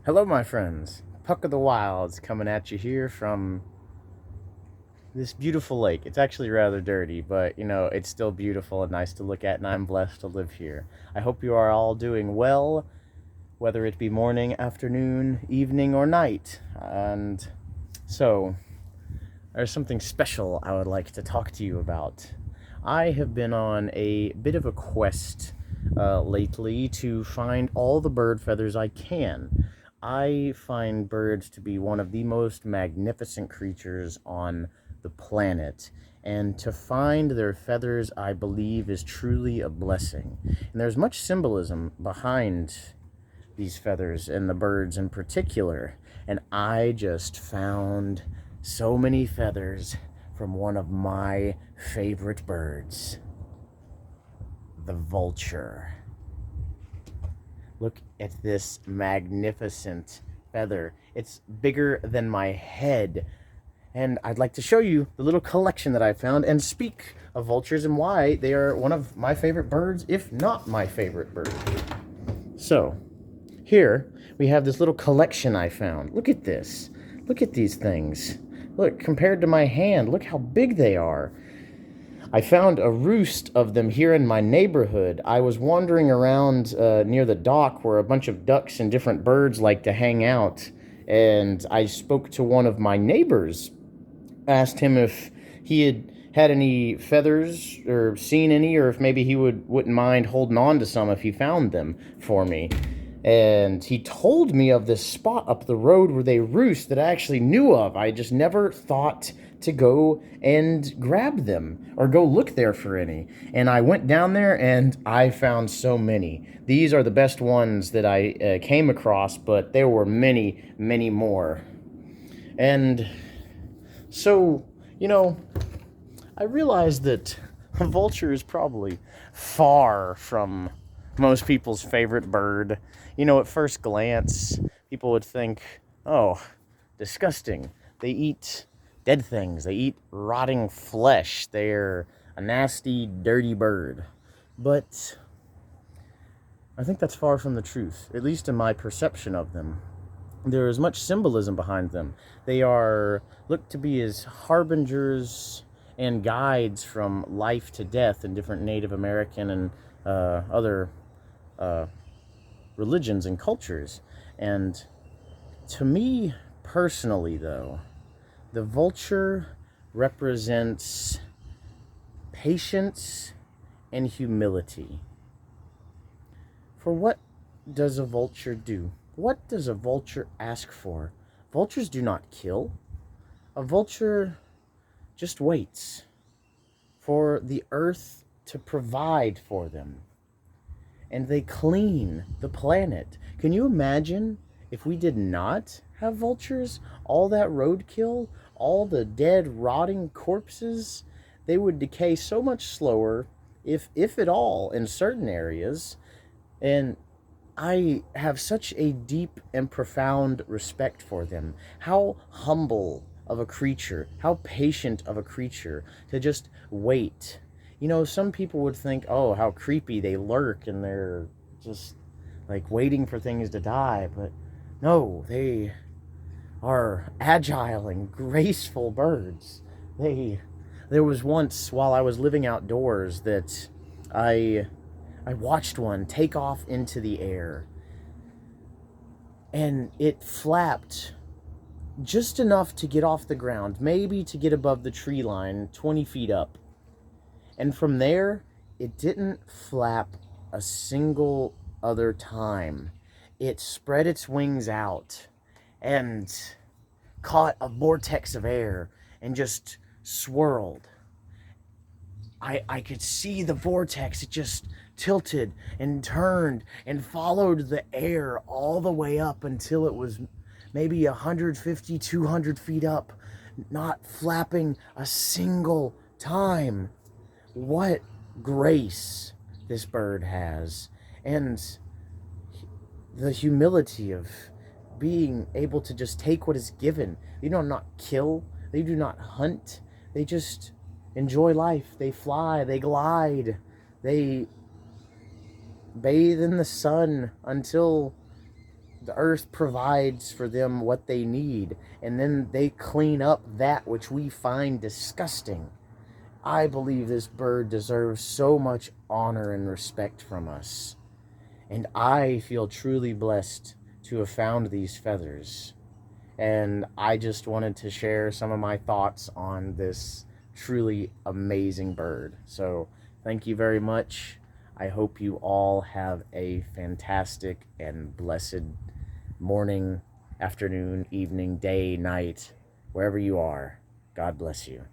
Hello, my friends. Puck of the Wilds coming at you here from this beautiful lake. It's actually rather dirty, but it's still beautiful and nice to look at, and I'm blessed to live here. I hope you are all doing well, whether it be morning, afternoon, evening, or night. And so, there's something special I would like to talk to you about. I have been on a bit of a quest lately to find all the bird feathers I can. I find birds to be one of the most magnificent creatures on the planet, and to find their feathers, I believe, is truly a blessing. And there's much symbolism behind these feathers and the birds in particular, and I just found so many feathers from one of my favorite birds, the vulture. Look at this magnificent feather. It's bigger than my head. And I'd like to show you the little collection that I found and speak of vultures and why they are one of my favorite birds, if not my favorite bird. So, here we have this little collection I found. Look at this. Look at these things. Look, compared to my hand, look how big they are. I found a roost of them here in my neighborhood. I was wandering around near the dock where a bunch of ducks and different birds like to hang out, and I spoke to one of my neighbors, asked him if he had any feathers or seen any, or if maybe he wouldn't mind holding on to some if he found them for me. And he told me of this spot up the road where they roost that I actually knew of. I just never thought to go and grab them or go look there for any. And I went down there and I found so many. These are the best ones that I came across, but there were many, many more. And so, I realized that a vulture is probably far from most people's favorite bird. At first glance, people would think, oh, disgusting. They eat dead things, they eat rotting flesh. They're a nasty, dirty bird. But I think that's far from the truth, at least in my perception of them. There is much symbolism behind them. They are looked to be as harbingers and guides from life to death in different Native American and other uh, religions and cultures. And to me personally, though, the vulture represents patience and humility. For what does a vulture do? What does a vulture ask for? Vultures do not kill. A vulture just waits for the earth to provide for them. And they clean the planet. Can you imagine if we did not have vultures? All that roadkill, all the dead, rotting corpses, they would decay so much slower, if at all, in certain areas. And I have such a deep and profound respect for them. How humble of a creature, how patient of a creature to just wait. Some people would think, oh, how creepy, they lurk and they're just like waiting for things to die. But no, they are agile and graceful birds. There was once while I was living outdoors that I I watched one take off into the air, and it flapped just enough to get off the ground, maybe to get above the tree line 20 feet up. And from there, it didn't flap a single other time. It spread its wings out and caught a vortex of air and just swirled. I could see the vortex. It just tilted and turned and followed the air all the way up until it was maybe 150, 200 feet up, not flapping a single time. What grace this bird has, and the humility of being able to just take what is given. They do not kill, they do not hunt, they just enjoy life. They fly, they glide, they bathe in the sun until the earth provides for them what they need, and then they clean up that which we find disgusting. I believe this bird deserves so much honor and respect from us. And I feel truly blessed to have found these feathers. And I just wanted to share some of my thoughts on this truly amazing bird. So, thank you very much. I hope you all have a fantastic and blessed morning, afternoon, evening, day, night, wherever you are. God bless you.